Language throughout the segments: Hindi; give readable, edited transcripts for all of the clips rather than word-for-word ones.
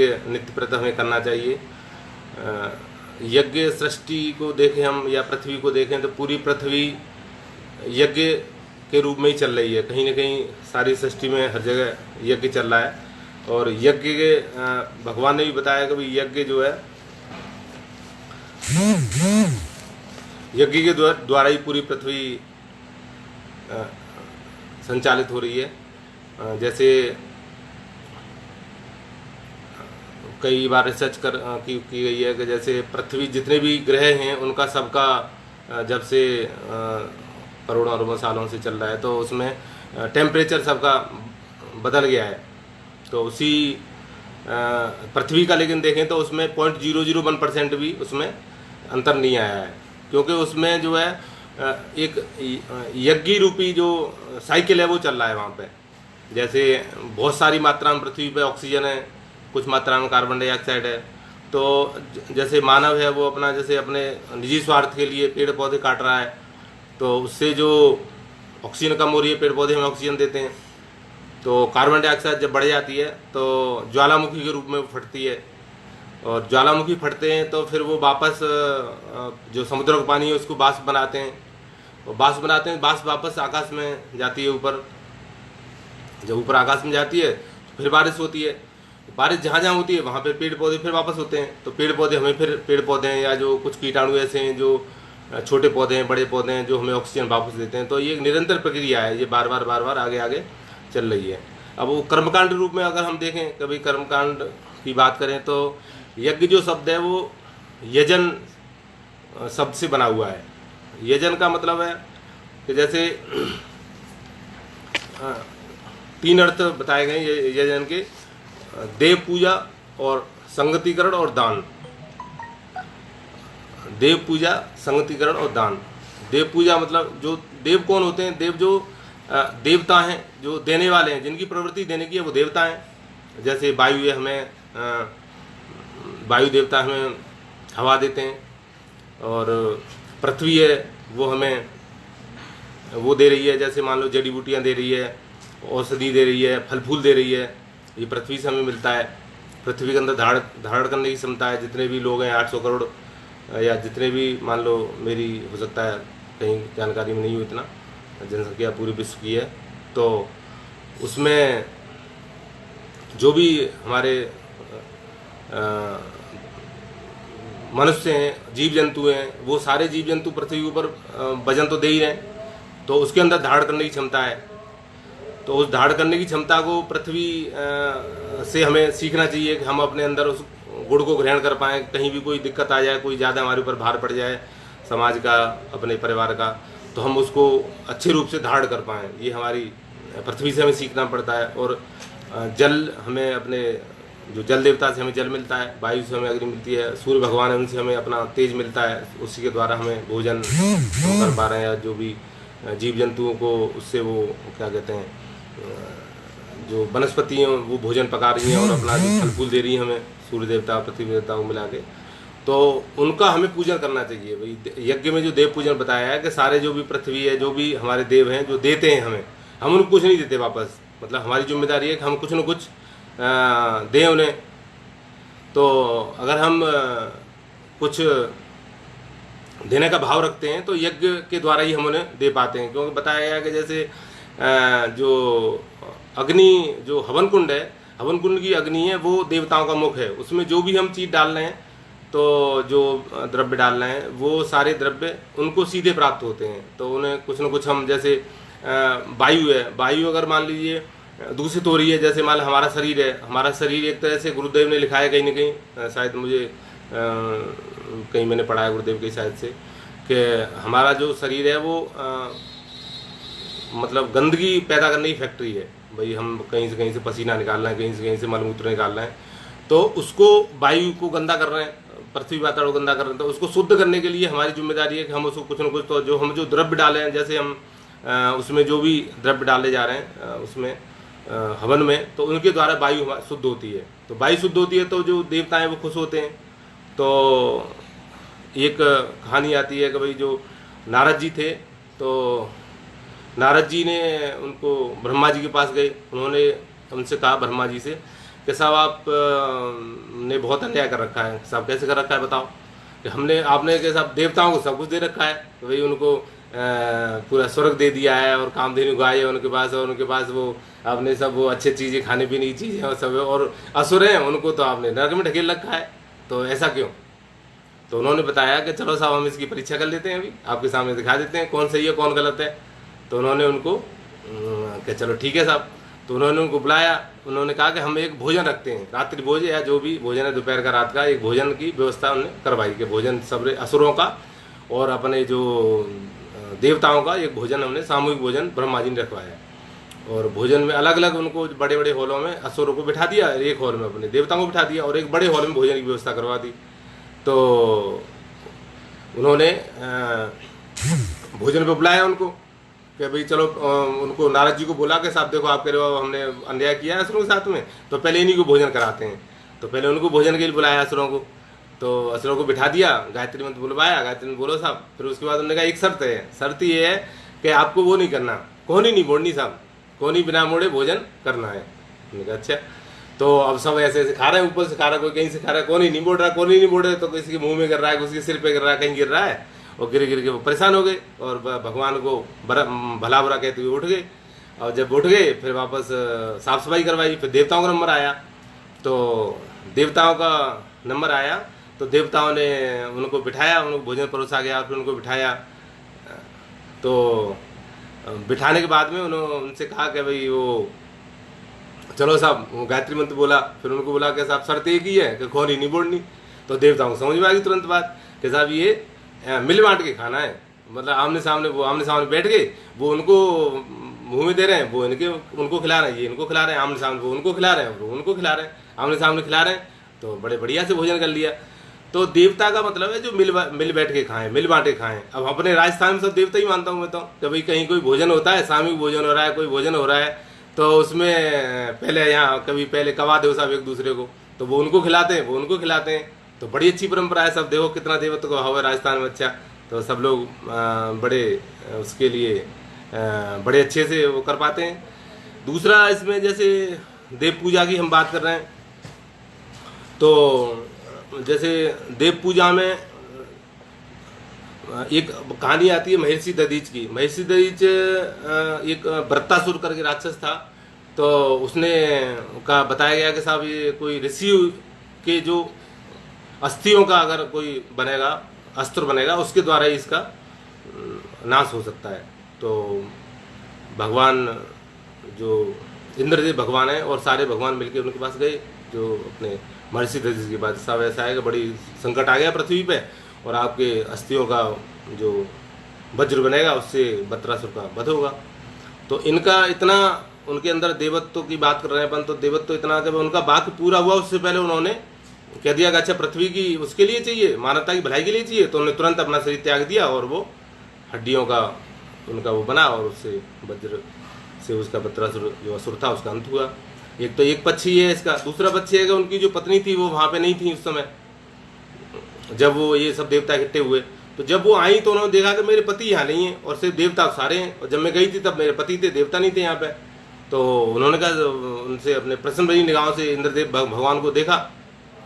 यज्ञ नित्य प्रत हमें करना चाहिए। यज्ञ सृष्टि को देखें हम या पृथ्वी को देखें तो पूरी पृथ्वी यज्ञ के रूप में ही चल रही है। कहीं ना कहीं सारी सृष्टि में हर जगह यज्ञ चल रहा है। और यज्ञ के भगवान ने भी बताया कि भाई यज्ञ जो है, यज्ञ के द्वारा ही पूरी पृथ्वी संचालित हो रही है। जैसे कई बार रिसर्च की गई है कि जैसे पृथ्वी जितने भी ग्रह हैं उनका सबका जब से करोड़ों अरबों सालों से चल रहा है तो उसमें टेम्परेचर सबका बदल गया है। तो उसी पृथ्वी का लेकिन देखें तो उसमें 0.001% भी उसमें अंतर नहीं आया है, क्योंकि उसमें जो है एक यज्ञ रूपी जो साइकिल है वो चल रहा है वहाँ पे। जैसे बहुत सारी मात्रा में पृथ्वी पे ऑक्सीजन है, कुछ मात्रा में कार्बन डाइऑक्साइड है। तो जैसे मानव है वो अपना जैसे अपने निजी स्वार्थ के लिए पेड़ पौधे काट रहा है, तो उससे जो ऑक्सीजन कम हो रही है, पेड़ पौधे हमें ऑक्सीजन देते हैं, तो कार्बन डाइऑक्साइड जब बढ़ जाती है तो ज्वालामुखी के रूप में फटती है। और ज्वालामुखी फटते हैं तो फिर वो वापस जो समुद्र का पानी है उसको वाष्प बनाते हैं, और वाष्प बनाते हैं, वाष्प वापस आकाश में जाती है ऊपर। जब ऊपर आकाश में जाती है तो फिर बारिश होती है। बारिश जहाँ जहाँ होती है वहाँ पे पेड़ पौधे फिर वापस होते हैं। तो पेड़ पौधे हमें फिर पेड़ पौधे हैं या जो कुछ कीटाणु ऐसे हैं जो छोटे पौधे हैं, बड़े पौधे हैं, जो हमें ऑक्सीजन वापस देते हैं। तो ये एक निरंतर प्रक्रिया है, ये बार बार आगे आगे चल रही है। अब वो कर्मकांड रूप में अगर हम देखें, कभी कर्मकांड की बात करें तो यज्ञ जो शब्द है वो यजन शब्द से बना हुआ है। यजन का मतलब है कि जैसे 3 अर्थ बताए गए यजन के, देव पूजा और संगतिकरण और दान। देव पूजा, संगतिकरण और दान। देव पूजा मतलब जो देव कौन होते हैं? देव जो देवता हैं, जो देने वाले हैं, जिनकी प्रवृत्ति देने की है वो देवता हैं। जैसे वायु है, हमें वायु देवता हमें हवा देते हैं, और पृथ्वी है वो हमें वो दे रही है, जैसे मान लो जड़ी बूटियाँ दे रही है, औषधि दे रही है, फल फूल दे रही है, ये पृथ्वी से हमें मिलता है। पृथ्वी के अंदर धारण करने की क्षमता है। जितने भी लोग हैं 800 करोड़ या जितने भी, मान लो मेरी हो सकता है कहीं जानकारी में नहीं हो इतना, जनसंख्या पूरे विश्व की है, तो उसमें जो भी हमारे मनुष्य हैं, जीव जंतु हैं, वो सारे जीव जंतु पृथ्वी के ऊपर वजन तो दे ही रहे हैं, तो उसके अंदर धारण करने की क्षमता है। तो उस धारण करने की क्षमता को पृथ्वी से हमें सीखना चाहिए कि हम अपने अंदर उस गुण को ग्रहण कर पाएँ। कहीं भी कोई दिक्कत आ जाए, कोई ज़्यादा हमारे ऊपर भार पड़ जाए समाज का, अपने परिवार का, तो हम उसको अच्छे रूप से धारण कर पाएँ। ये हमारी पृथ्वी से हमें सीखना पड़ता है। और जल, हमें अपने जो जल देवता से हमें जल मिलता है, वायु से हमें अग्नि मिलती है, सूर्य भगवान है उनसे हमें अपना तेज मिलता है, उसी के द्वारा हमें भोजन हम कर पा रहे हैं। या जो भी जीव जंतुओं को उससे वो क्या कहते हैं, जो वनस्पति हैं वो भोजन पका रही हैं और अपना जो फल फूल दे रही हैं हमें, सूर्य देवता पृथ्वी देवता को मिला के, तो उनका हमें पूजन करना चाहिए। भाई यज्ञ में जो देव पूजन बताया है कि सारे जो भी पृथ्वी है, जो भी हमारे देव हैं, जो देते हैं हमें, हम उनको कुछ नहीं देते वापस। मतलब हमारी जिम्मेदारी है कि हम कुछ न कुछ दें उन्हें। तो अगर हम कुछ देने का भाव रखते हैं तो यज्ञ के द्वारा ही हम उन्हें दे पाते हैं। क्योंकि बताया गया कि जैसे जो अग्नि, जो हवन कुंड है, हवन कुंड की अग्नि है वो देवताओं का मुख है। उसमें जो भी हम चीज़ डाल रहे हैं, तो जो द्रव्य डाल रहे हैं, वो सारे द्रव्य उनको सीधे प्राप्त होते हैं। तो उन्हें कुछ न कुछ हम, जैसे वायु है, वायु अगर मान लीजिए दूषित हो रही है, जैसे मान लो हमारा शरीर है, हमारा शरीर एक तरह से गुरुदेव ने लिखा है कहीं ना कहीं, शायद मुझे कहीं मैंने पढ़ा है गुरुदेव की शायद से, कि हमारा जो शरीर है वो मतलब गंदगी पैदा करने की फैक्ट्री है। भाई हम कहीं से पसीना निकाल रहे हैं, कहीं से मलमूत्र निकाल रहे हैं, तो उसको वायु को गंदा कर रहे हैं, पृथ्वी वातावरण गंदा कर रहे हैं। तो उसको शुद्ध करने के लिए हमारी जिम्मेदारी है कि हम उसको कुछ न कुछ, तो जो द्रव्य डाले हैं, जैसे हम उसमें जो भी द्रव्य डाले जा रहे हैं उसमें हवन में, तो उनके द्वारा वायु शुद्ध होती है। तो वायु शुद्ध होती है तो जो देवता हैं वो खुश होते हैं। तो एक कहानी आती है कि भाई जो नारद जी थे, तो नारद जी ने उनको ब्रह्मा जी के पास गए, उन्होंने उनसे कहा ब्रह्मा जी से कि साहब आप ने बहुत अन्याय कर रखा है। साहब कैसे कर रखा है बताओ? कि हमने आपने के साहब देवताओं को सब कुछ दे रखा है, तो भाई उनको पूरा स्वर्ग दे दिया है और कामधेनु गाय है उनके पास, और उनके पास वो आपने सब वो अच्छी चीज़ें खाने पीने की चीज़ें और सब, और असुर हैं उनको तो आपने नरक में ढकेल रखा है, तो ऐसा क्यों? तो उन्होंने बताया कि चलो साहब हम इसकी परीक्षा कर लेते हैं, अभी आपके सामने दिखा देते हैं कौन सही है कौन गलत है। तो उन्होंने उनको कि चलो ठीक है साहब। तो उन्होंने उनको बुलाया, उन्होंने कहा कि हम एक भोजन रखते हैं, रात्रि भोज या जो भी भोजन है दोपहर का रात का, एक भोजन की व्यवस्था उन्होंने करवाई कि भोजन सब असुरों का और अपने जो देवताओं का एक भोजन हमने सामूहिक भोजन ब्रह्मा जी ने रखवाया। और भोजन में अलग अलग उनको बड़े बड़े हॉलों में असुरों को बिठा दिया, एक हॉल में अपने देवताओं को बिठा दिया और एक बड़े हॉल में भोजन की व्यवस्था करवा दी। तो उन्होंने भोजन पे बुलाया उनको कि भाई चलो, उनको नारद जी को बोला कि साहब देखो आप कह रहे हो हमने अन्याय किया है असुरों के साथ में, तो पहले इन्हीं को भोजन कराते हैं। तो पहले उनको भोजन के लिए बुलाया असुरों को, तो असुरों को बिठा दिया, गायत्री मंत्र बुलवाया, गायत्री मंत्र बोलो साहब। फिर उसके बाद उन्होंने कहा एक शर्त है, शर्त ये है कि आपको वो नहीं करना, कोहनी नहीं मोड़नी साहब, कोहनी बिना मोड़े भोजन करना है। उन्होंने कहा अच्छा। तो अब सब ऐसे ऐसे खा रहे हैं, ऊपर से खा रहा है, कोई कहीं से खा रहा है, कोहनी नहीं मोड़ रहा, कोहनी नहीं मोड़ रहे, तो किसी के मुंह में गिर रहा है, किसी के सिर पे गिर रहा है, कहीं गिर रहा है, और गिर गिर के वो परेशान हो गए और भगवान को भला बुरा कहते हुए उठ गए। और जब उठ गए फिर वापस साफ सफाई करवाई, फिर देवताओं का नंबर आया। तो देवताओं का नंबर आया तो देवताओं ने उनको बिठाया, उनको भोजन परोसा गया, फिर उनको बिठाया। तो बिठाने के बाद में उन्होंने उनसे कहा कि भाई वो चलो साहब गायत्री मंत्र बोला, फिर उनको बोला कि साहब शर्त एक ही है कि खोनी नहीं बोड़नी। तो देवताओं को समझ में आ गई तुरंत बात कि साहब ये मिल बांट के खाना है, मतलब आमने सामने, वो आमने सामने बैठ गए, वो उनको मुंह में दे रहे हैं, वो इनके उनको खिला रहे हैं, ये इनको खिला रहे हैं, आमने सामने वो उनको खिला रहे हैं, वो उनको खिला रहे हैं, आमने सामने खिला रहे हैं। तो बड़े बढ़िया से भोजन कर लिया। तो देवता का मतलब है जो मिल बैठ के खाएं, मिल बांटे खाएं। अब अपने राजस्थान में सब देवता ही मानता हूँ मैं तो, कि भाई कहीं कोई भोजन होता है, सामूहिक भोजन हो रहा है, कोई भोजन हो रहा है, तो उसमें पहले यहाँ कभी पहले कवा दो साहब एक दूसरे को, तो वो उनको खिलाते हैं, वो उनको खिलाते हैं। तो बड़ी अच्छी परंपरा है, सब देखो कितना देवत्व का भाव है राजस्थान में। अच्छा, तो सब लोग बड़े उसके लिए बड़े अच्छे से वो कर पाते हैं। दूसरा इसमें जैसे देव पूजा की हम बात कर रहे हैं, तो जैसे देव पूजा में एक कहानी आती है महर्षि दधीच की। महर्षि दधीच एक वृत्तासुर करके राक्षस था, तो उसने का बताया गया कि साहब ये कोई ऋषि के जो अस्थियों का अगर कोई बनेगा, अस्त्र बनेगा, उसके द्वारा ही इसका नाश हो सकता है। तो भगवान जो इंद्रदेव भगवान है और सारे भगवान मिलकर उनके पास गए, जो अपने महर्षि दधीच के बाद साहब ऐसा है कि बड़ी संकट आ गया पृथ्वी पे और आपके अस्थियों का जो वज्र बनेगा उससे वृत्रासुर का वध होगा। तो इनका इतना उनके अंदर देवत्व की बात कर रहे हैं अपन, तो देवत्व इतना जब उनका वाक्य पूरा हुआ उससे पहले उन्होंने कह दिया कि अच्छा पृथ्वी की उसके लिए चाहिए, मानवता की भलाई के लिए चाहिए, तो उन्होंने तुरंत अपना शरीर त्याग दिया और वो हड्डियों का उनका वो बना और उससे वज्र से उसका वृत्रासुर जो असुर था उसका अंत हुआ। एक तो एक पक्ष ही है इसका। दूसरा पक्ष है कि उनकी जो पत्नी थी वो वहाँ पे नहीं थी उस समय जब वो ये सब देवता इकट्ठे हुए। तो जब वो आई तो उन्होंने देखा कि मेरे पति यहाँ नहीं है और सिर्फ देवता सारे हैं, और जब मैं गई थी तब मेरे पति थे, देवता नहीं थे यहाँ पे। तो उन्होंने कहा उनसे अपने प्रसन्न भरी निगाहों से इंद्रदेव भगवान को देखा।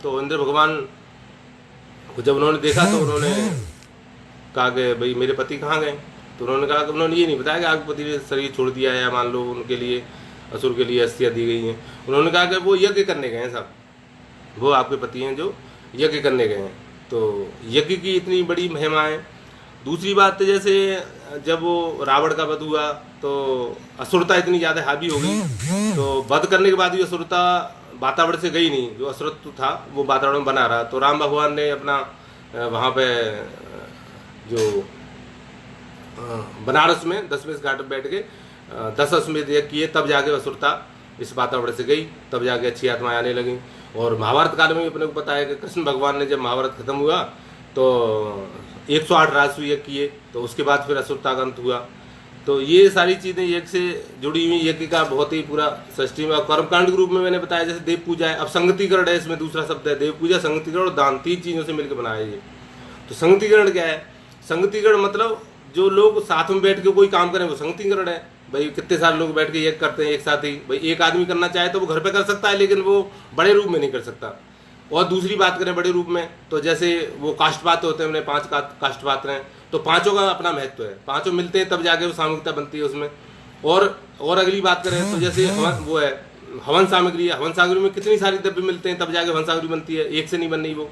तो इंद्र भगवान को जब उन्होंने देखा तो उन्होंने कहा कि भाई मेरे पति कहाँ गए? तो उन्होंने कहा कि उन्होंने ये नहीं बताया कि आपके पति ने शरीर छोड़ दिया है या मान लो उनके लिए असुर के लिए अस्थियाँ दी गई हैं। उन्होंने कहा कि वो यज्ञ करने गए हैं साहब, वो आपके पति हैं जो यज्ञ करने गए हैं। तो यज्ञ की इतनी बड़ी महिमा है। दूसरी बात जैसे जब वो रावण का वध हुआ तो असुरता इतनी ज़्यादा हावी हो गई, तो वध करने के बाद भी असुरता वातावरण से गई नहीं, जो असुरत्व था वो वातावरण में बना रहा। तो राम भगवान ने अपना वहाँ पे जो बनारस में दशमेश घाट पर बैठ के 10 अश्वमेध यज्ञ किए, तब जाके असुरता इस वातावरण से गई, तब जाके अच्छी आत्माएं आने लगी। और महाभारत काल में भी अपने को पता है कि कृष्ण भगवान ने जब महाभारत खत्म हुआ तो 108 राजस्व यज्ञ किए, तो उसके बाद फिर असुरता का अंत हुआ। तो ये सारी चीज़ें यज्ञ से जुड़ी हुई, यज्ञ का बहुत ही पूरा सृष्टि में। और कर्मकांड के रूप में मैंने बताया जैसे देव पूजा है, अब संगतिकरण है, इसमें दूसरा शब्द है देव पूजा, संगतिकरण और दान, 3 चीज़ों से मिलकर बनाया ये। तो संगतिकरण क्या है? संगतिकरण मतलब जो लोग साथ में बैठ के कोई काम करें वो संगतिकरण है। भाई कितने सारे लोग बैठ के यज्ञ करते हैं एक साथ ही। भाई एक आदमी करना चाहे तो वो घर पे कर सकता है, लेकिन वो बड़े रूप में नहीं कर सकता। और दूसरी बात करें बड़े रूप में, तो जैसे वो काष्ठपात्र होते हैं, हमने 5 काष्ठपात्र हैं, तो पांचों का अपना महत्व है, पांचों मिलते हैं तब जाके वो सामूहिकता बनती है उसमें। और अगली बात करें तो जैसे वो है हवन सामग्री है, हवन सामग्री में कितनी सारी द्रव्य मिलते हैं तब जाके हवन सामग्री बनती है, एक से नहीं बन रही वो।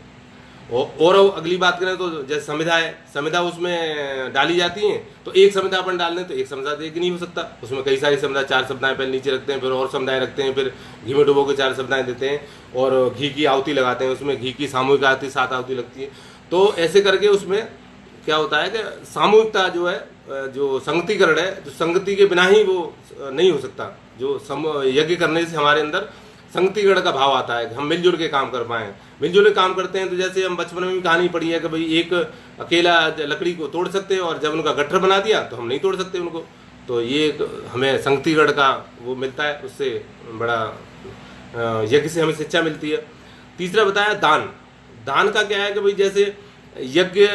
और अगली बात करें तो जैसे समिधा है, समिधा उसमें डाली जाती हैं, तो एक समिधा अपन डाल दें तो एक समिधा एक नहीं हो सकता, उसमें कई सारी समिधा, 4 समिधाएं पहले नीचे रखते हैं, फिर और समिधाएं रखते हैं, फिर घी में डुबो के 4 समिधाएं देते हैं, और घी की आहुति लगाते हैं, उसमें घी की सामूहिक आहुति 7 आहुति लगती है। तो ऐसे करके उसमें क्या होता है कि सामूहिकता जो है, जो संगतिकरण है, जो संगति के बिना ही वो नहीं हो सकता। जो यज्ञ करने से हमारे अंदर संगतिकरण का भाव आता है कि हम मिलजुल के काम कर पाएं। मिलजुल के काम करते हैं तो जैसे हम बचपन में भी कहानी पढ़ी है कि भाई एक अकेला लकड़ी को तोड़ सकते हैं, और जब उनका गट्ठर बना दिया तो हम नहीं तोड़ सकते उनको। तो ये हमें संगतिकरण का वो मिलता है, उससे बड़ा यज्ञ से हमें शिक्षा मिलती है। तीसरा बताया दान। दान का क्या है कि भाई जैसे यज्ञ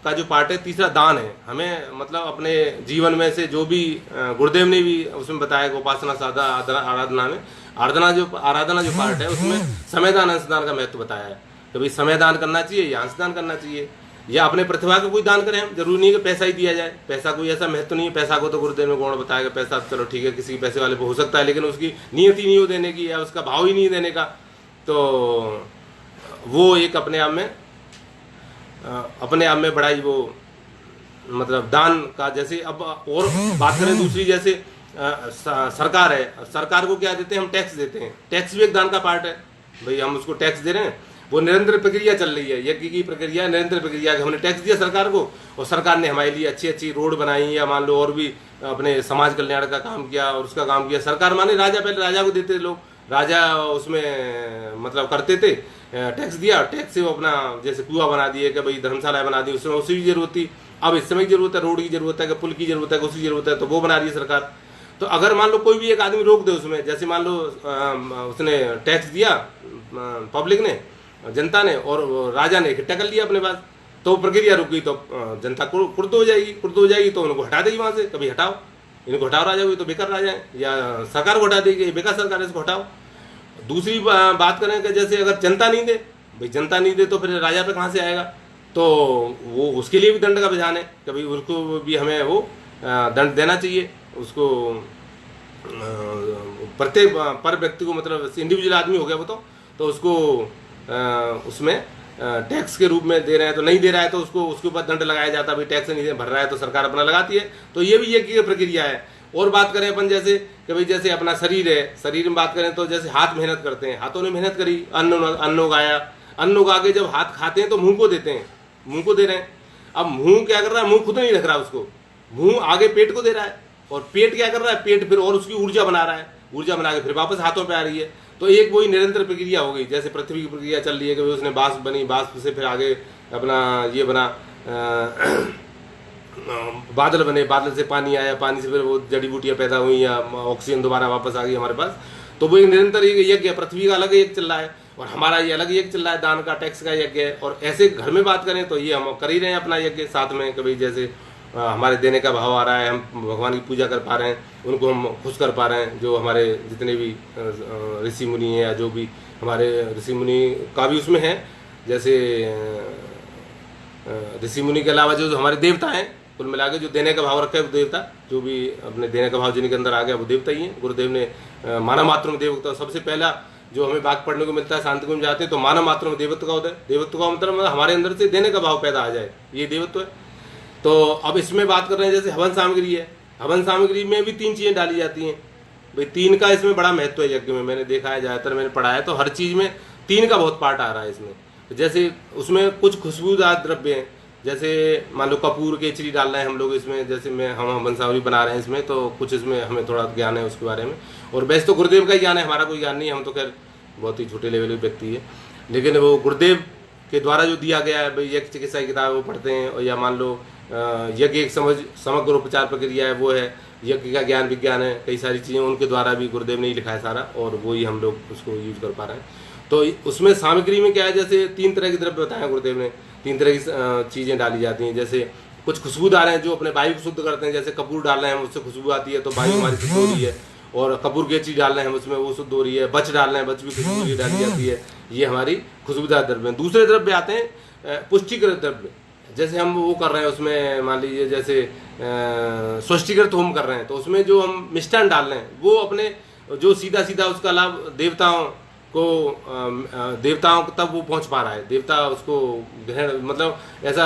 का जो पार्ट है, तीसरा दान है। हमें मतलब अपने जीवन में से जो भी गुरुदेव ने भी उसमें बताया कि उपासना साधा आराधना में आराधना जो पार्ट है उसमें समयदान अंशदान का महत्व बताया है कि भाई समयदान करना चाहिए या अंशदान करना चाहिए, या अपने प्रतिभा का कोई दान करें। हम जरूरी नहीं कि पैसा ही दिया जाए, पैसा कोई ऐसा महत्व नहीं है। पैसा को तो गुरुदेव ने गुण बताया कि पैसा चलो ठीक है किसी पैसे वाले को हो सकता है, लेकिन उसकी नियति नहीं हो देने की या उसका भाव ही नहीं देने का, तो वो एक अपने आप में बड़ा ही वो मतलब दान का। जैसे अब और बात करें दूसरी, जैसे सरकार है, सरकार को क्या देते हैं, हम टैक्स देते हैं, टैक्स भी एक दान का पार्ट है। भाई हम उसको टैक्स दे रहे हैं, वो निरंतर प्रक्रिया चल रही है, यज्ञ की प्रक्रिया निरंतर प्रक्रिया। हमने टैक्स दिया सरकार को, और सरकार ने हमारे लिए अच्छी अच्छी रोड बनाई, या मान लो और भी अपने समाज कल्याण का काम किया और उसका काम किया। सरकार माने राजा, पहले राजा को देते लोग, राजा उसमें मतलब करते थे, टैक्स दिया, टैक्स से वो अपना जैसे कुआं बना दिए कि भाई धर्मशाला बना दी, उसमें उसी की जरूरत थी। अब इस समय की जरूरत है, रोड की जरूरत है, कि पुल की जरूरत है, उसकी जरूरत है, तो वो बना रही है सरकार। तो अगर मान लो कोई भी एक आदमी रोक दे उसमें, जैसे मान लो उसने टैक्स दिया पब्लिक ने, जनता ने, और राजा ने इकट्ठा कर लिया अपने पास, तो प्रक्रिया रुक गई, तो जनता कुर्द हो जाएगी, तो उनको हटा देगी वहां से, कभी हटाओ इनको, हटाओ राजा को, तो बेकार राजा है, या सरकार को हटा देगी, बेकार सरकार है, इसको हटाओ। दूसरी बात करें कि जैसे अगर जनता नहीं दे, भाई जनता नहीं दे तो फिर राजा पे कहाँ से आएगा, तो वो उसके लिए भी दंड का विधान है कि भाई उसको भी हमें वो दंड देना चाहिए उसको, प्रत्येक पर व्यक्ति को, मतलब इंडिविजुअल आदमी हो गया वो, तो उसको उसमें टैक्स के रूप में दे रहे हैं, तो नहीं दे रहा है तो उसको उसके ऊपर दंड लगाया जाता है। भाई टैक्स नहीं भर रहा है तो सरकार अपना लगाती है। तो ये भी एक प्रक्रिया है। और बात करें अपन जैसे कि भाई जैसे अपना शरीर है, शरीर में बात करें तो जैसे हाथ मेहनत करते हैं, हाथों ने मेहनत करी, अन्न उगाया, अन्न उगा के जब हाथ खाते हैं तो मुंह को देते हैं, मुंह को दे रहे हैं। अब मुंह क्या कर रहा है, मुंह खुद नहीं रख रहा उसको, मुंह आगे पेट को दे रहा है, और पेट क्या कर रहा है, पेट फिर और उसकी ऊर्जा बना रहा है, ऊर्जा बना के फिर वापस हाथों पे आ रही है। तो एक वही निरंतर प्रक्रिया हो गई। जैसे पृथ्वी की प्रक्रिया चल रही है कि उसने बाष्प बनी, बाष्प से फिर आगे अपना ये बना बादल बने, बादल से पानी आया, पानी से फिर वो जड़ी बूटियां पैदा हुई, या ऑक्सीजन दोबारा वापस आ गई हमारे पास। तो वो एक निरंतर यज्ञ है। पृथ्वी का अलग यज्ञ चल रहा है और हमारा ये अलग यज्ञ चल रहा है, दान का, टैक्स का यज्ञ है। और ऐसे घर में बात करें तो ये हम कर ही रहे हैं अपना यज्ञ साथ में, कभी जैसे हमारे देने का भाव आ रहा है, हम भगवान की पूजा कर पा रहे हैं, उनको हम खुश कर पा रहे हैं। जो हमारे जितने भी ऋषि मुनि हैं, या जो भी हमारे ऋषि मुनि का भी उसमें है, जैसे ऋषि मुनि के अलावा जो हमारे देवता हैं, कुल मिला के जो देने का भाव रखा है वो देवता, जो भी अपने देने का भाव जिनके अंदर आ गया वो देवता ही है। गुरुदेव ने मानव मात्र में देवता, सबसे पहला जो हमें वाक्य पढ़ने को मिलता है, शांति कुंज जाते हैं तो मानव मात्र में देवत्व का होता है। देवत्व का मतलब हमारे अंदर से देने का भाव पैदा आ जाए, ये देवत्व है। तो अब इसमें बात कर रहे हैं जैसे हवन सामग्री है, हवन सामग्री में भी 3 चीजें डाली जाती हैं। भाई 3 का इसमें बड़ा महत्व है यज्ञ में, मैंने देखा है, ज्यादातर मैंने पढ़ा है, तो हर चीज में 3 का बहुत पार्ट आ रहा है इसमें। जैसे उसमें कुछ खुशबूदार द्रव्य हैं, जैसे मान लो कपूर केचरी डाल रहे हैं हम लोग इसमें, जैसे हम हवन सामग्री बना रहे हैं इसमें, तो कुछ इसमें हमें थोड़ा ज्ञान है उसके बारे में। और वैसे तो गुरुदेव का ही ज्ञान है, हमारा कोई ज्ञान नहीं है, हम तो खैर बहुत ही छोटे लेवल के व्यक्ति है। लेकिन वो गुरुदेव के द्वारा जो दिया गया है, भाई यज्ञ चिकित्सा की किताब वो पढ़ते हैं, और या मान लो यज्ञ एक समग्र उपचार प्रक्रिया है, वो है यज्ञ का ज्ञान विज्ञान है, कई सारी चीज़ें उनके द्वारा भी गुरुदेव ने ही लिखा है सारा, और वो ही हम लोग उसको यूज कर पा रहे हैं। तो उसमें सामग्री में क्या है, जैसे 3 तरह के द्रव्य बताए गुरुदेव ने, 3 तरह की चीज़ें डाली जाती हैं। जैसे कुछ खुशबूदार हैं जो अपने वायु को शुद्ध करते हैं, जैसे कपूर डाल रहे हैं हम, उससे खुशबू आती है तो वायु हमारी शुद्ध हो रही है। और कपूर की चीज डाल रहे हैं हम उसमें, वो शुद्ध हो रही है। बच डाल रहे हैं, बच भी खुशबू की डाली जाती है। ये हमारी खुशबूदार द्रव्य हैं। दूसरे द्रव्य आते हैं पुष्टिकर द्रव्य। जैसे हम वो कर रहे हैं उसमें, मान लीजिए जैसे स्वष्टिकृत होम कर रहे हैं, तो उसमें जो हम मिष्टान डाल रहे हैं वो अपने जो सीधा सीधा उसका लाभ देवताओं को देवताओं को तब वो पहुंच पा रहा है। देवता उसको ग्रहण, मतलब ऐसा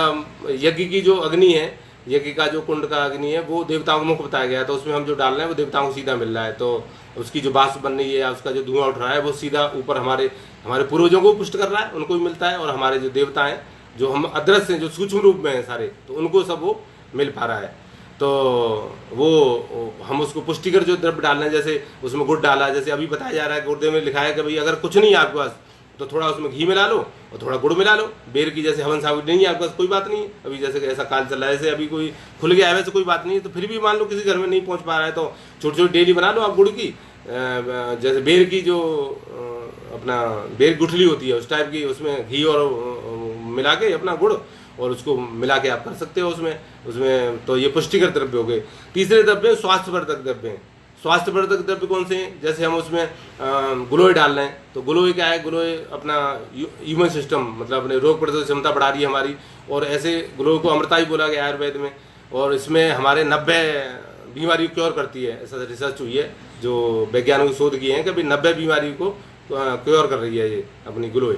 यज्ञ की जो अग्नि है, यज्ञ का जो कुंड का अग्नि है, वो देवताओं को मुख बताया गया है। तो उसमें हम जो डाल रहे हैं वो देवताओं को सीधा मिल रहा है। तो उसकी जो बाष्प बन रही है या उसका जो धुआं उठ रहा है वो सीधा ऊपर हमारे पूर्वजों को पुष्ट कर रहा है, उनको भी मिलता है। और हमारे जो देवता हैं जो हम अदृश्य हैं, जो सूक्ष्म रूप में हैं सारे, तो उनको सब वो मिल पा रहा है। तो वो हम उसको पुष्टिकर जो द्रव्य डाल रहे हैं, जैसे उसमें गुड़ डाला, जैसे अभी बताया जा रहा है गुरुदेव में लिखा है कि भाई अगर कुछ नहीं है आपके पास तो थोड़ा उसमें घी मिला लो और थोड़ा गुड़ मिला लो। बेर की जैसे हवन साबुत नहीं है आपके पास, कोई बात नहीं है। अभी जैसे ऐसा काल चल रहा है, जैसे अभी कोई खुल गया है वैसे कोई बात नहीं है। तो फिर भी मान लो किसी घर में नहीं पहुंच पा रहा है तो छोटी छोटी डेली बना लो आप गुड़ की। जैसे बेर की जो अपना बेर गुठली होती है उस टाइप की, उसमें घी और मिला के अपना गुड़ और उसको मिला के आप कर सकते हो उसमें। तो ये पुष्टिकर द्रव्य हो गए। तीसरे द्रव्य स्वास्थ्यवर्धक द्रव्य हैं। स्वास्थ्यवर्धक द्रव्य कौन से हैं? जैसे हम उसमें ग्लोय डाल रहे हैं, तो ग्लोय क्या है? ग्लोय अपना इम्यून सिस्टम, मतलब अपने रोग प्रतिरोधक क्षमता बढ़ा रही है हमारी। और ऐसे ग्लोय को अमृता ही बोला गया आयुर्वेद में। और इसमें हमारे 90 बीमारी को क्योर करती है, ऐसा रिसर्च हुई है जो वैज्ञानिक शोध किए हैं कि भाई 90 बीमारी को क्योर कर रही है ये अपनी ग्लोय।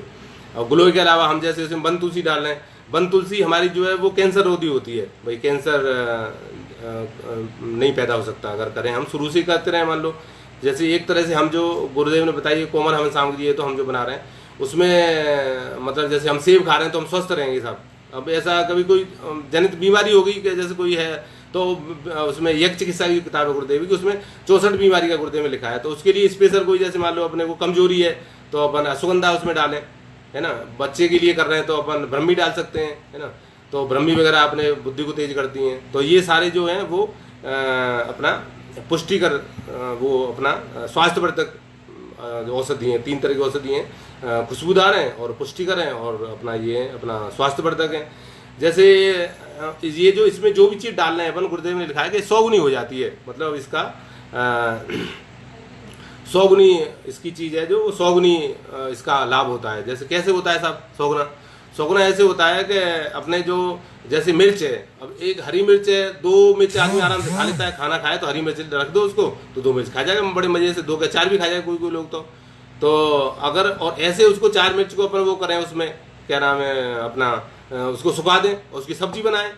और ग्लोय के अलावा हम जैसे उसमें वन तुलसी डाल रहे हैं। वन तुलसी हमारी जो है वो कैंसर रोधी होती है। भाई कैंसर नहीं पैदा हो सकता अगर करें, हम शुरू से करते रहे। मान लो जैसे एक तरह से हम जो गुरुदेव ने बताई कोमल हवन सामग्री है तो हम जो बना रहे हैं उसमें, मतलब जैसे हम सेब खा रहे हैं तो हम स्वस्थ रहेंगे साहब। अब ऐसा कभी कोई जनित बीमारी हो गई कि जैसे कोई है, तो उसमें यज्ञ चिकित्सा की किताब है गुरुदेव की, उसमें 64 बीमारी का गुरुदेव में लिखा है। तो उसके लिए स्पेशल कोई, जैसे मान लो अपने को कमजोरी है तो अपन अश्वगंधा उसमें डालें, है ना। बच्चे के लिए कर रहे हैं तो अपन ब्रह्मी डाल सकते हैं, है ना। तो ब्रह्मी वगैरह अपने बुद्धि को तेज करती हैं। तो ये सारे जो हैं वो अपना पुष्टिकर, वो अपना स्वास्थ्यवर्धक औषधि हैं। 3 तरह की औषधि हैं, खुशबूदार हैं और पुष्टिकर हैं और अपना ये अपना स्वास्थ्यवर्धक हैं। जैसे ये जो इसमें जो भी चीज़ डाल रहे हैं अपन, गुरुदेव ने लिखा है कि 100 गुनी हो जाती है। मतलब इसका 100 गुनी इसकी चीज़ है जो 100 गुनी इसका लाभ होता है। जैसे कैसे होता है साहब 100 गुना? 100 गुना ऐसे होता है कि अपने जो जैसे मिर्च है, अब एक हरी मिर्च है, 2 मिर्च आदमी आराम से खा लेता है। खाना खाए तो हरी मिर्च रख दो उसको तो 2 मिर्च खा जाएगा बड़े मजे से, 2 के 4 भी खा जाएगा कोई कोई लोग तो अगर और ऐसे उसको 4 मिर्च को अपन वो करें, उसमें क्या नाम है अपना, उसको सुखा दें और उसकी सब्जी बनाएं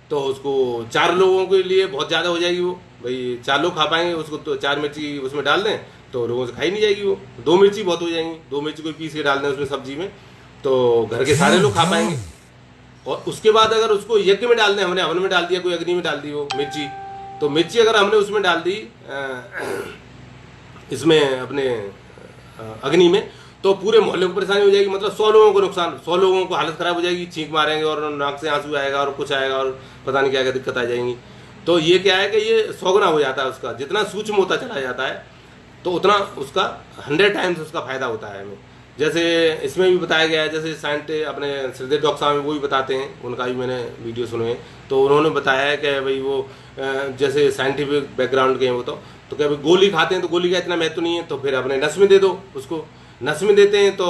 तो उसको 4 लोगों के लिए बहुत ज़्यादा हो जाएगी। वो भाई 4 लोग खा पाएंगे उसको, तो 4 मिर्ची उसमें डाल दें तो लोगों से खाई नहीं जाएगी वो। 2 मिर्ची बहुत हो जाएंगी, 2 मिर्ची कोई पीस के डाल दें उसमें सब्जी में तो घर के सारे लोग खा पाएंगे। और उसके बाद अगर उसको यज्ञ में डाल दें, हमने हवन में डाल दिया, कोई अग्नि में डाल दी वो मिर्ची, तो मिर्ची अगर हमने उसमें डाल दी इसमें अपने अग्नि में, तो पूरे मोहल्ले को परेशानी हो जाएगी। मतलब 100 लोगों को नुकसान, 100 लोगों को हालत खराब हो जाएगी, छींक मारेंगे और नाक से आंसू आएगा और कुछ आएगा और पता नहीं क्या क्या दिक्कत आ जाएंगी। तो ये क्या है कि ये 100 गुना हो जाता है उसका। जितना सूक्ष्म होता चला जाता है तो उतना उसका 100 टाइम्स उसका फायदा होता है हमें। जैसे इसमें भी बताया गया है, जैसे साइंटिस्ट अपने श्रीदेव डॉक्टर साहब वो भी बताते हैं, उनका भी मैंने वीडियो सुने हैं। तो उन्होंने बताया है कि भाई वो जैसे साइंटिफिक बैकग्राउंड के हैं वो, तो क्या भाई गोली खाते हैं तो गोली का इतना महत्व नहीं है, तो फिर अपने नस में दे दो उसको। नस में देते हैं तो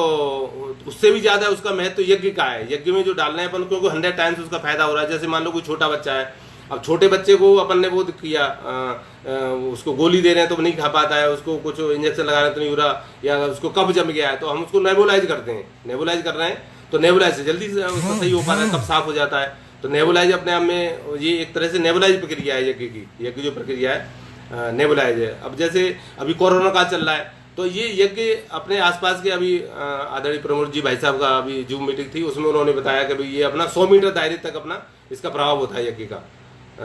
उससे भी ज़्यादा उसका महत्व यज्ञ का है। यज्ञ में जो डालना है अपन को 100 टाइम्स उसका फायदा हो रहा है। जैसे मान लो कोई छोटा बच्चा है, अब छोटे बच्चे को अपन ने वो किया, उसको गोली दे रहे हैं तो नहीं खा पाता है, उसको कुछ इंजेक्शन लगा रहे हैं तो नहीं हो रहा, या उसको कफ जम गया है तो हम उसको नेबुलाइज करते हैं। नेबुलाइज कर रहे हैं तो नेबुलाइज से जल्दी से उसका सही हो पा रहा है, कफ साफ हो जाता है। तो नेबुलाइज अपने आप में ये एक तरह से नेबुलाइज प्रक्रिया है यज्ञ की। यज्ञ जो प्रक्रिया है नेबुलाइज है। अब जैसे अभी कोरोना काल चल रहा है तो ये यज्ञ अपने आसपास के, अभी आदरणीय प्रमोद जी भाई साहब का अभी जूम मीटिंग थी, उसमें उन्होंने बताया कि भाई ये अपना 100 मीटर दायरे तक अपना इसका प्रभाव होता है यज्ञ का।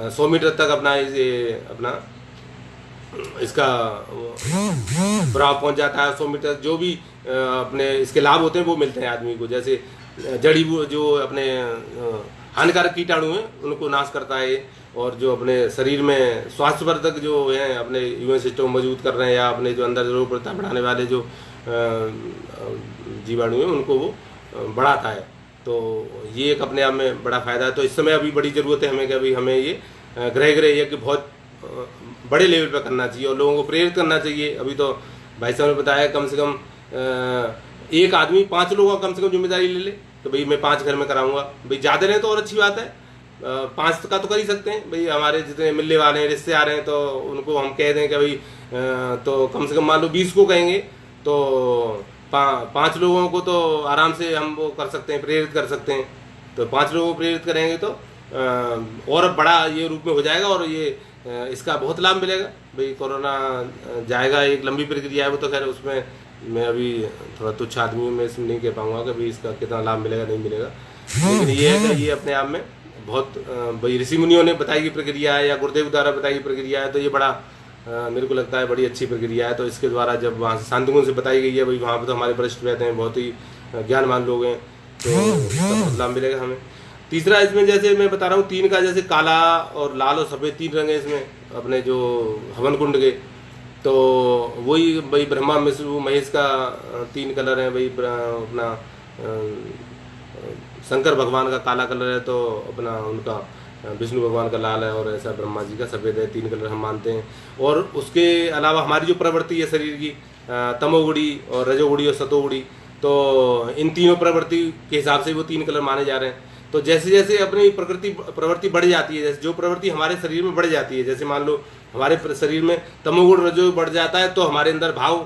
100 मीटर तक अपना ये अपना इसका प्रभाव पहुंच जाता है। 100 मीटर जो भी अपने इसके लाभ होते हैं वो मिलते हैं आदमी को। जैसे जड़ी जो अपने हानिकारक कीटाणु हैं उनको नाश करता है, और जो अपने शरीर में स्वास्थ्यवर्धक जो हैं अपने इम्यून सिस्टम मजबूत कर रहे हैं, या अपने जो अंदर रोग प्रतिरोधक बढ़ाने वाले जो जीवाणु हैं उनको वो बढ़ाता है। तो ये एक अपने आप में बड़ा फ़ायदा है। तो इस समय अभी बड़ी ज़रूरत है हमें कि अभी हमें ये गृह यज्ञ बहुत बड़े लेवल पर करना चाहिए और लोगों को प्रेरित करना चाहिए। अभी तो भाई साहब ने बताया कम से कम एक आदमी 5 लोगों का कम से कम जिम्मेदारी ले ले, तो भाई मैं 5 घर में कराऊंगा। भाई ज़्यादा रहे तो और अच्छी बात है, 5 का तो कर ही सकते हैं। भाई हमारे जितने मिलने वाले हैं, रिश्ते आ रहे हैं, तो उनको हम कह दें कि भाई तो कम से कम मान लो 20 को कहेंगे तो 5 लोगों को तो आराम से हम वो कर सकते हैं, प्रेरित कर सकते हैं। तो 5 लोगों को प्रेरित करेंगे तो और बड़ा ये रूप में हो जाएगा और ये इसका बहुत लाभ मिलेगा। भाई कोरोना जाएगा, एक लंबी प्रक्रिया है वो, तो खैर उसमें मैं अभी थोड़ा तुच्छ आदमी में इसमें नहीं कह पाऊंगा कि भाई इसका कितना लाभ मिलेगा नहीं मिलेगा, लेकिन ये है कि ये अपने आप में बहुत भाई ऋषि मुनियों ने बताई गई प्रक्रिया है या गुरुदेव द्वारा बताई गई प्रक्रिया है, तो ये बड़ा मेरे को लगता है बड़ी अच्छी प्रक्रिया है। तो इसके द्वारा जब वहाँ से शांतिगुण से बताई गई है, भाई वहाँ पर तो हमारे वरिष्ठ रहते हैं, बहुत ही ज्ञानवान लोग हैं, तो इसका बहुत लाभ मिलेगा हमें। तीसरा इसमें जैसे मैं बता रहा हूँ 3 का, जैसे काला और लाल और सफ़ेद 3 रंग है इसमें अपने जो हवन कुंड के, तो वही भाई ब्रह्मा विष्णु महेश का 3 कलर है। भाई अपना शंकर भगवान का काला कलर है, तो अपना उनका विष्णु भगवान का लाल है, और ऐसा ब्रह्मा जी का सफ़ेद है। 3 कलर हम मानते हैं। और उसके अलावा हमारी जो प्रवृत्ति है शरीर की, तमोगुणी और रजोगुणी और सतोगुणी, तो इन तीनों प्रवृत्ति के हिसाब से वो 3 कलर माने जा रहे हैं। तो जैसे जैसे अपनी प्रवृत्ति बढ़ जाती है, जैसे जो प्रवृत्ति हमारे शरीर में बढ़ जाती है, जैसे मान लो हमारे शरीर में तमोगुण रजो बढ़ जाता है, तो हमारे अंदर भाव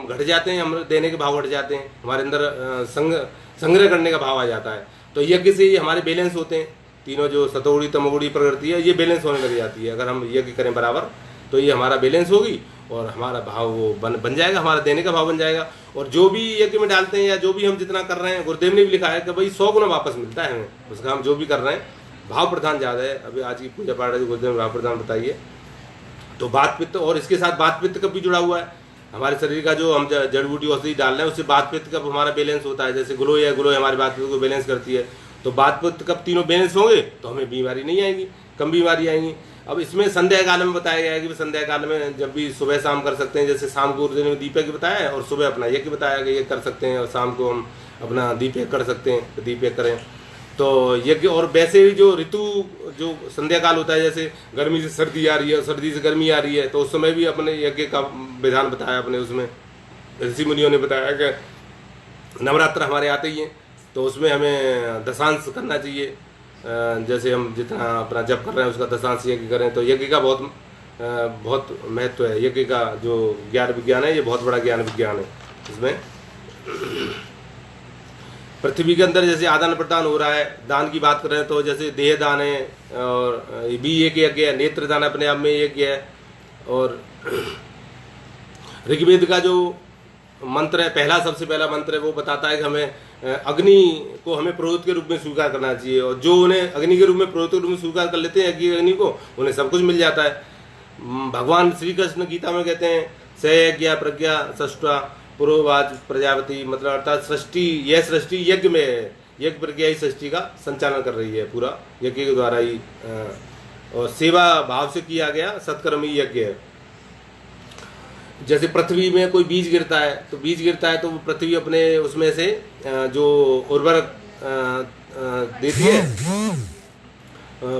घट जाते हैं, हम देने के भाव घट जाते हैं, हमारे अंदर संग्रह करने का भाव आ जाता है। तो यज्ञ से ये हमारे बैलेंस होते हैं, तीनों जो सतोगुणी तमोगुणी प्रवृत्ति है, ये बैलेंस होने लग जाती है। अगर हम यज्ञ करें बराबर, तो ये हमारा बैलेंस होगी और हमारा भाव वो बन जाएगा, हमारा देने का भाव बन जाएगा। और जो भी यज्ञ में डालते हैं या जो भी हम जितना कर रहे हैं, गुरुदेव ने भी लिखा है कि भाई 100 गुना वापस मिलता है हमें उसका। हम जो भी कर रहे हैं भाव प्रधान ज़्यादा है। अभी आज की पूजा पाठ है, गुरुदेव ने भाव प्रधान बताइए। तो बात पित्त, और इसके साथ बात पित्त कब भी जुड़ा हुआ है हमारे शरीर का, जो हम जड़ बूटी औषधि डाल रहे हैं उससे बात पित्त कब हमारा बैलेंस होता है। जैसे ग्लो हमारी बात पित्त को बैलेंस करती है, तो बात पित्त कब तीनों बैलेंस होंगे तो हमें बीमारी नहीं आएगी, कम बीमारी आएंगी। अब इसमें संध्या काल में बताया गया है कि संध्या काल में जब भी सुबह शाम कर सकते हैं, जैसे शाम को गुरुदेव ने दीपक बताया है और सुबह अपना यज्ञ बताया कि ये कर सकते हैं, और शाम को हम अपना दीपक कर सकते हैं, तो दीपक करें। तो यज्ञ, और वैसे ही जो ऋतु जो संध्या काल होता है, जैसे गर्मी से सर्दी आ रही है, सर्दी से गर्मी आ रही है, तो उस समय भी अपने यज्ञ का विधान बताया अपने उसमें ऋषि मुनियों ने बताया कि नवरात्र हमारे आते ही हैं, तो उसमें हमें दशांश करना चाहिए। जैसे हम जितना अपना जप कर रहे हैं उसका दशांश यज्ञ करें, तो यज्ञ का बहुत महत्व है। यज्ञ का जो ज्ञान विज्ञान है, ये बहुत बड़ा ज्ञान विज्ञान है। इसमें पृथ्वी के अंदर जैसे आदान प्रदान हो रहा है, दान की बात कर रहे हैं, तो जैसे देह दान है, और भी एक यज्ञ है, नेत्र दान अपने आप में यज्ञ है। और ऋग्वेद का जो मंत्र है, पहला सबसे पहला मंत्र है, वो बताता है कि हमें अग्नि को हमें पुरोहित के रूप में स्वीकार करना चाहिए, और जो उन्हें अग्नि के रूप में पुरोहित के रूप में स्वीकार कर लेते हैं अग्नि को, उन्हें सब कुछ मिल जाता है। भगवान श्री कृष्ण गीता में कहते हैं सयज्ञ प्रज्ञा सृष्टा पुरोवाच प्रजापति, मतलब अर्थात सृष्टि, यह सृष्टि यज्ञ में है, यज्ञ प्रज्ञा ही सृष्टि का संचालन कर रही है, पूरा यज्ञ के द्वारा ही, और सेवा भाव से किया गया सत्कर्म ही यज्ञ है। जैसे पृथ्वी में कोई बीज गिरता है, तो बीज गिरता है तो वो पृथ्वी अपने उसमें से जो उर्वरक देती है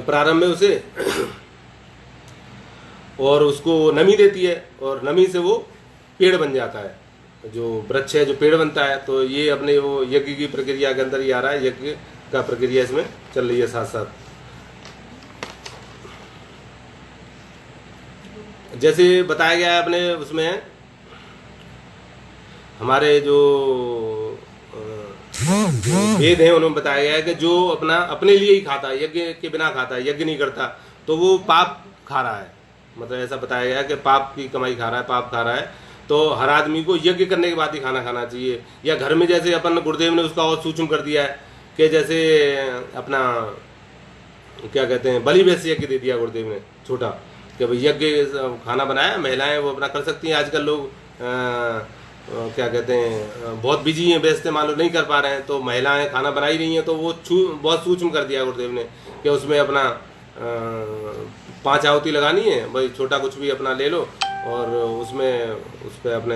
प्रारंभ में उसे, और उसको नमी देती है, और नमी से वो पेड़ बन जाता है, जो वृक्ष है जो पेड़ बनता है। तो ये अपने वो यज्ञ की प्रक्रिया के अंदर ही आ रहा है, यज्ञ का प्रक्रिया इसमें चल रही है साथ साथ। जैसे बताया गया है अपने उसमें, हमारे जो वेद हैं उन्होंने बताया गया है कि जो अपने लिए ही खाता है, यज्ञ के बिना खाता है, यज्ञ नहीं करता, तो वो पाप खा रहा है। मतलब ऐसा बताया गया है कि पाप की कमाई खा रहा है, पाप खा रहा है। तो हर आदमी को यज्ञ करने के बाद ही खाना खाना चाहिए। या घर में जैसे अपन गुरुदेव ने उसका और सूक्ष्म कर दिया है कि जैसे अपना क्या कहते हैं, बलि वैसे यज्ञ दे दिया गुरुदेव ने छोटा, कि भाई यज्ञ खाना बनाया, महिलाएं वो अपना कर सकती हैं। आजकल लोग क्या कहते हैं बहुत बिजी हैं, व्यस्त मान लो नहीं कर पा रहे हैं, तो महिलाएं खाना बना ही रही हैं, तो वो बहुत सूक्ष्म कर दिया गुरुदेव ने कि उसमें अपना 5 आहुति लगानी है, भाई छोटा कुछ भी अपना ले लो, और उसमें उस पर अपने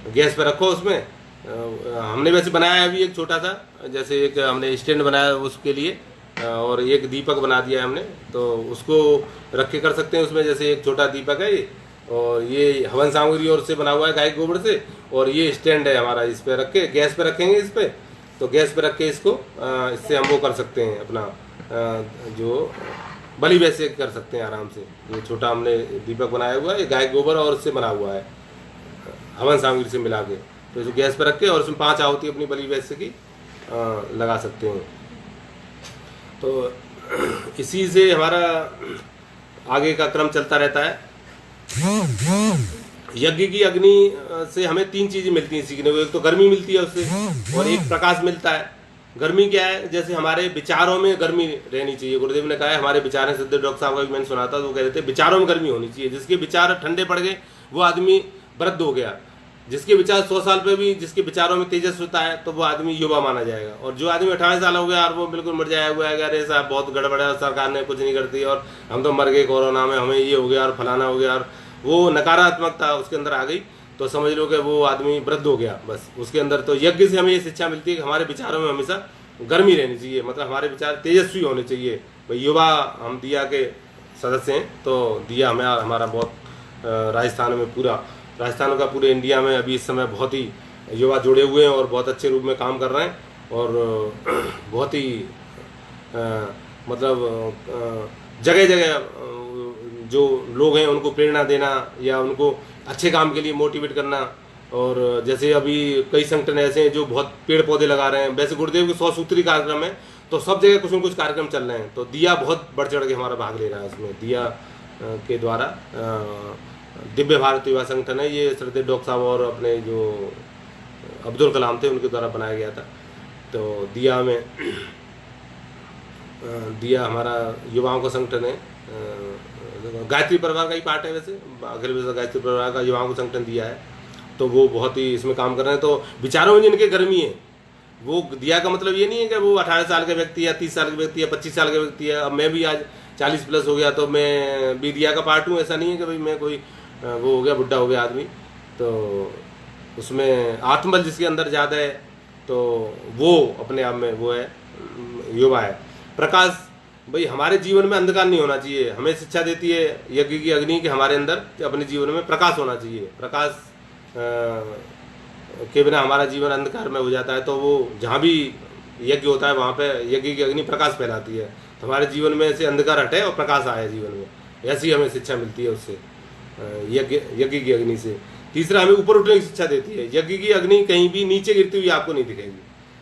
गैस पे रखो उसमें, हमने वैसे बनाया है अभी एक छोटा सा, जैसे एक हमने स्टैंड बनाया उसके लिए, और एक दीपक बना दिया है हमने, तो उसको रख के कर सकते हैं उसमें। जैसे एक छोटा दीपक है ये, और ये हवन सामग्री और से बना हुआ है गाय के गोबर से, और ये स्टैंड है हमारा, इस पे रख के गैस पे रखेंगे इस पे, तो गैस पे रख के इसको इससे हम वो कर सकते हैं अपना जो बलि वैसे कर सकते हैं आराम से। ये छोटा हमने दीपक बनाया हुआ है, ये गाय के गोबर और उससे बना हुआ है हवन सामग्री से मिला के, तो इसे गैस पर रख के और उसमें 5 आहुति अपनी बलि वैसे की लगा सकते हैं। तो इसी से हमारा आगे का क्रम चलता रहता है। यज्ञ की अग्नि से हमें 3 चीजें मिलती हैं सीखने को। एक तो गर्मी मिलती है उससे, और एक प्रकाश मिलता है। गर्मी क्या है, जैसे हमारे विचारों में गर्मी रहनी चाहिए। गुरुदेव ने कहा है हमारे विचार हैं, सिद्धेश्वर डॉक्टर साहब का भी मैंने सुना था, तो वो कह रहे थे विचारों में गर्मी होनी चाहिए। जिसके विचार ठंडे पड़ गए वो आदमी वृद्ध हो गया। जिसके विचार 100 साल पे भी जिसके विचारों में तेजस्विता है तो वो आदमी युवा माना जाएगा। और जो आदमी 18 साल हो गया और वो बिल्कुल मर जाया हुआ है, अरे साहब बहुत गड़बड़ है, सरकार ने कुछ नहीं करती और हम तो मर गए कोरोना में, हमें ये हो गया और फलाना हो गया, और वो नकारात्मकता उसके अंदर आ गई, तो समझ लो कि वो आदमी वृद्ध हो गया बस उसके अंदर। तो यज्ञ से हमें ये शिक्षा मिलती है कि हमारे विचारों में हमेशा गर्मी रहनी चाहिए, मतलब हमारे विचार तेजस्वी होने चाहिए। भाई युवा हम दिया के सदस्य हैं, तो दिया हमें हमारा बहुत राजस्थान में, पूरा राजस्थान का पूरे इंडिया में अभी इस समय बहुत ही युवा जुड़े हुए हैं और बहुत अच्छे रूप में काम कर रहे हैं, और बहुत ही मतलब जगह जगह जो लोग हैं उनको प्रेरणा देना या उनको अच्छे काम के लिए मोटिवेट करना। और जैसे अभी कई संगठन ऐसे हैं जो बहुत पेड़ पौधे लगा रहे हैं। वैसे गुरुदेव के 100 सूत्री कार्यक्रम है, तो सब जगह कुछ न कुछ कार्यक्रम चल रहे हैं, तो दिया बहुत बढ़ चढ़ के हमारा भाग ले रहा है उसमें। दिया के द्वारा दिव्य भारत युवा संगठन है, ये श्रद्धेय डॉक्टर साहब और अपने जो अब्दुल कलाम थे उनके द्वारा बनाया गया था। तो दिया में दिया हमारा युवाओं का संगठन है, गायत्री परिवार का ही पार्ट है वैसे, अखिल विश्व गायत्री परिवार का युवाओं का संगठन दिया है, तो वो बहुत ही इसमें काम कर रहे हैं। तो विचारों में जिनके गर्मी है, वो दिया का मतलब ये नहीं है कि वो 18 साल का व्यक्ति या 30 साल का व्यक्ति या 25 साल का व्यक्ति है। अब मैं भी आज 40 प्लस हो गया तो मैं भी दिया का पार्ट हूँ, ऐसा नहीं है कि भाई मैं कोई वो हो गया बुढ़ा हो गया आदमी। तो उसमें आत्मबल जिसके अंदर ज़्यादा है तो वो अपने आप में वो है, युवा है। प्रकाश, भाई हमारे जीवन में अंधकार नहीं होना चाहिए। हमें शिक्षा देती है यज्ञ की अग्नि के हमारे अंदर अपने जीवन में प्रकाश होना चाहिए। प्रकाश के बिना हमारा जीवन अंधकार में हो जाता है, तो वो जहाँ भी यज्ञ होता है वहाँ पे यज्ञ की अग्नि प्रकाश फैलाती है, तो हमारे जीवन में से अंधकार हटे और प्रकाश आए जीवन में। ऐसी हमें शिक्षा मिलती है उससे, यज्ञ की अग्नि से। तीसरा, हमें ऊपर उठने की शिक्षा देती है। यज्ञ की अग्नि कहीं भी नीचे गिरती हुई आपको नहीं दिखेगी।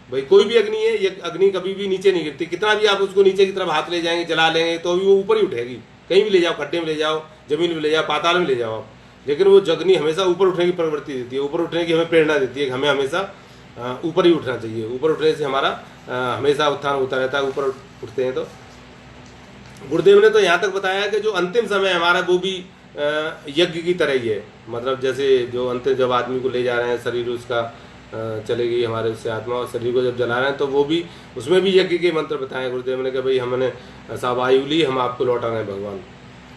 भाई कोई भी अग्नि है, ये अग्नि कभी भी नीचे नहीं गिरती। कितना भी आप उसको नीचे की तरफ हाथ ले जाएंगे, जला लेंगे, तो भी वो ऊपर ही उठेगी। कहीं भी ले जाओ, खड्डे में ले जाओ, जमीन में ले जाओ, पाताल में ले जाओ आप, लेकिन वो अग्नि हमेशा ऊपर उठने की प्रवृत्ति देती है, ऊपर उठने की हमें प्रेरणा देती है कि हमें हमेशा ऊपर ही उठना चाहिए। ऊपर उठने से हमारा हमेशा उत्थान होता रहता है, ऊपर उठते हैं। तो गुरुदेव ने तो यहाँ तक बताया कि जो अंतिम समय हमारा वो भी यज्ञ की तरह ही है। मतलब जैसे जो अंतिम जब आदमी को ले जा रहे हैं, शरीर उसका चले गई हमारे उससे आत्मा, और शरीर को जब जला रहे हैं तो वो भी, उसमें भी यज्ञ के मंत्र बताए गुरुदेव ने कि भाई हमने सब आयु ली, हम आपको लौटा रहे हैं भगवान,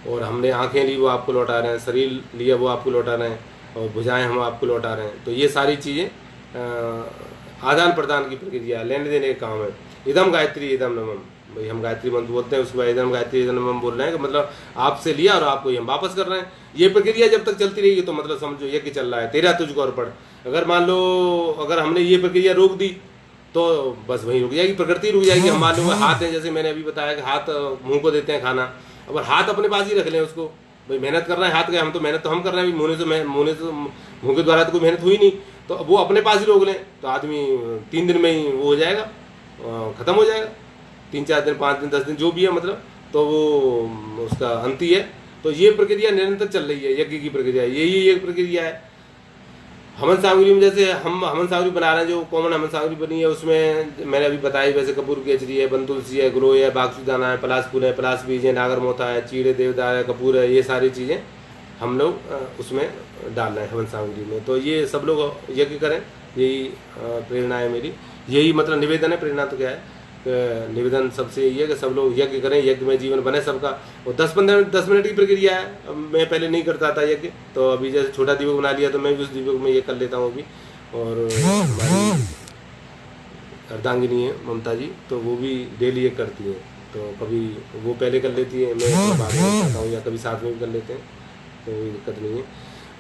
और हमने आंखें ली वो आपको लौटा रहे हैं, शरीर लिया वो आपको लौटा रहे हैं, और भुजाएं हम आपको लौटा रहे हैं। तो ये सारी चीज़ें आदान प्रदान की प्रक्रिया, लेने देने का काम है। इदम गायत्री इदम नमम, भाई हम गायत्री मंत्र बोलते हैं, उसके बाद इदम गायत्री इदम नमम बोल रहे हैं कि मतलब आपसे लिया और आपको हम वापस कर रहे हैं। ये प्रक्रिया जब तक चलती रहेगी तो मतलब समझो ये कि चल रहा है तेरा तुझको अर्पण। अगर मान लो अगर हमने ये प्रक्रिया रोक दी तो बस वहीं रुक जाएगी, प्रकृति रुक जाएगी। हम मान लो हाथ है, जैसे मैंने अभी बताया कि हाथ मुँह को देते हैं खाना, अगर हाथ अपने पास ही रख लें उसको, भाई मेहनत कर रहे हैं हाथ के, हम तो मेहनत तो हम कर रहे हैं, मुँह के द्वारा तो कोई मेहनत हुई नहीं, तो वो अपने पास ही रोक लें तो आदमी 3 दिन में ही वो हो जाएगा, ख़त्म हो जाएगा। 3 4 दिन 5 दिन 10 दिन जो भी है मतलब, तो वो उसका अंत ही है। तो ये प्रक्रिया निरंतर चल रही है, यज्ञ की प्रक्रिया, यही एक प्रक्रिया है। हवन सामग्री में जैसे हम हवन सामग्री बना रहे हैं, जो कॉमन हवन सामग्री बनी है उसमें मैंने अभी बताई, वैसे कपूर केचरी है, बन तुलसी है, ग्रो है, बागसुदाना है, पलास फूल है, पलास बीज है, नागर मोथा है, चीड़े देवदार है, कपूर है, ये सारी चीज़ें हम लोग उसमें डाल रहे हैं हवन सामग्री में। तो ये सब लोग यज्ञ करें, यही प्रेरणा है मेरी, यही मतलब निवेदन है। प्रेरणा तो क्या है, निवेदन सबसे यही है कि सब लोग यज्ञ करें, यज्ञ में जीवन बने सबका। और 10 मिनट की प्रक्रिया है। मैं पहले नहीं करता था यज्ञ, तो अभी जैसे छोटा दीपक बना लिया तो मैं भी उस दीपक में ये कर लेता हूँ अभी। और हमारी अर्धांगिनी है ममता जी, तो वो भी डेली ये करती हैं। तो कभी वो पहले कर लेती है, मैं थोड़ा बाद में करता हूँ, या कभी साथ में भी कर लेते हैं, तो कोई दिक्कत नहीं है।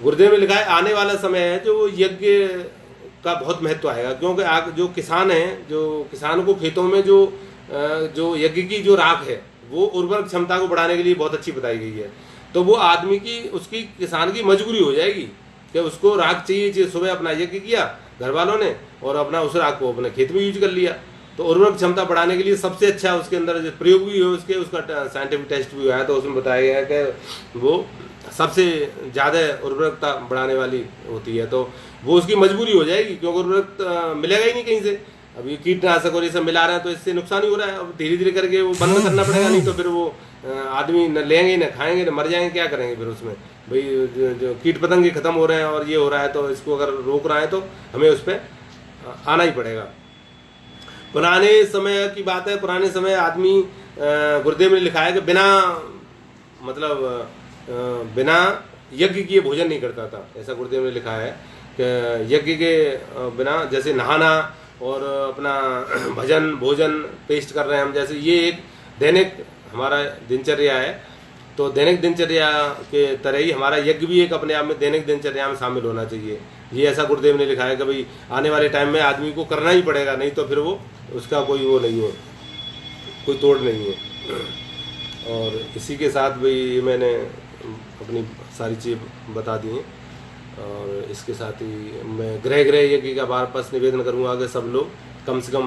गुरुदेव में लिखा है आने वाला समय है जो यज्ञ का बहुत महत्व आएगा, क्योंकि जो किसान हैं, जो किसान को खेतों में जो यज्ञ की जो राख है वो उर्वरक क्षमता को बढ़ाने के लिए बहुत अच्छी बताई गई है। तो वो आदमी की, उसकी किसान की मजबूरी हो जाएगी कि उसको राख चाहिए। सुबह अपना यज्ञ किया घर वालों ने और अपना उस राख को अपने खेत में यूज कर लिया। तो उर्वरक क्षमता बढ़ाने के लिए सबसे अच्छा उसके अंदर जो प्रयोग भी हो उसका साइंटिफिक टेस्ट भी हुआ है, तो उसमें बताया गया है कि वो सबसे ज़्यादा उर्वरकता बढ़ाने वाली होती है। तो वो उसकी मजबूरी हो जाएगी, क्योंकि उर्वरक मिलेगा ही नहीं कहीं से। अब ये कीटनाशक और ये सब मिला रहे हैं तो इससे नुकसान ही हो रहा है। अब धीरे धीरे करके वो बंद करना पड़ेगा, नहीं तो फिर वो आदमी न लेंगे न खाएंगे न मर जाएंगे, क्या करेंगे फिर उसमें। भाई जो कीट पतंगे खत्म हो रहे हैं और ये हो रहा है, तो इसको अगर रोक रहा है तो हमें उस पर आना ही पड़ेगा। पुराने समय की बात है, पुराने समय आदमी, गुरुदेव ने लिखा है कि बिना यज्ञ किए भोजन नहीं करता था। ऐसा गुरुदेव ने लिखा है कि यज्ञ के बिना, जैसे नहाना और अपना भजन भोजन पेस्ट कर रहे हैं हम, जैसे ये एक दैनिक हमारा दिनचर्या है, तो दैनिक दिनचर्या के तरह ही हमारा यज्ञ भी एक अपने आप में दैनिक दिनचर्या में शामिल होना चाहिए। ये ऐसा गुरुदेव ने लिखा है कि भाई आने वाले टाइम में आदमी को करना ही पड़ेगा, नहीं तो फिर वो उसका कोई वो नहीं है, कोई तोड़ नहीं है। और इसी के साथ भाई मैंने अपनी सारी चीज़ बता दी हैं, और इसके साथ ही मैं गृह यज्ञ का वापस निवेदन करूंगा कि सब लोग कम से कम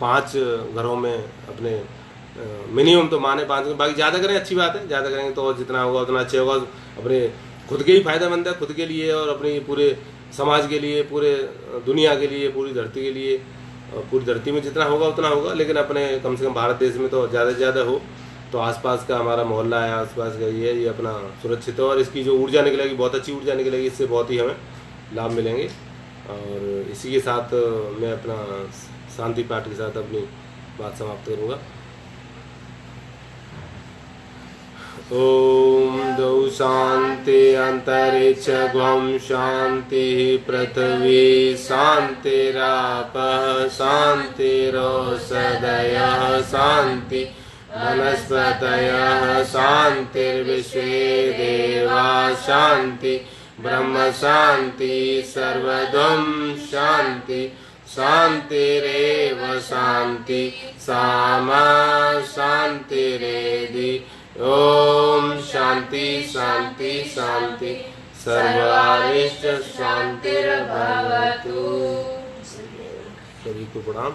5 घरों में अपने मिनिमम तो माने 5, बाकी ज़्यादा करें अच्छी बात है, ज़्यादा करेंगे तो जितना होगा उतना अच्छा होगा। अपने खुद के ही फायदेमंद है, खुद के लिए और अपनी पूरे समाज के लिए, पूरे दुनिया के लिए, पूरी धरती के लिए। पूरी धरती में जितना होगा उतना होगा, लेकिन अपने कम से कम भारत देश में तो ज़्यादा से ज़्यादा हो, तो आसपास का हमारा मोहल्ला है, आसपास का ये अपना सुरक्षित हो, और इसकी जो ऊर्जा निकलेगी बहुत अच्छी ऊर्जा निकलेगी, इससे बहुत ही हमें लाभ मिलेंगे। और इसी के साथ मैं अपना शांति पाठ के साथ अपनी बात समाप्त करूँगा। ओम द्यौ शांति अंतरिक्ष गम शांति पृथ्वी शांतिरापः शांतिरोषधयः शांति वनस्पतयः शांतिर्विश्वे देवा शांति ब्रह्म शांति सर्वदं शांति शांतिरेव शांति सामा शांतिरेधि। ओम शांति शांति शांति सर्वारिष्ट शांतिर्भवतु। सभी को प्रणाम।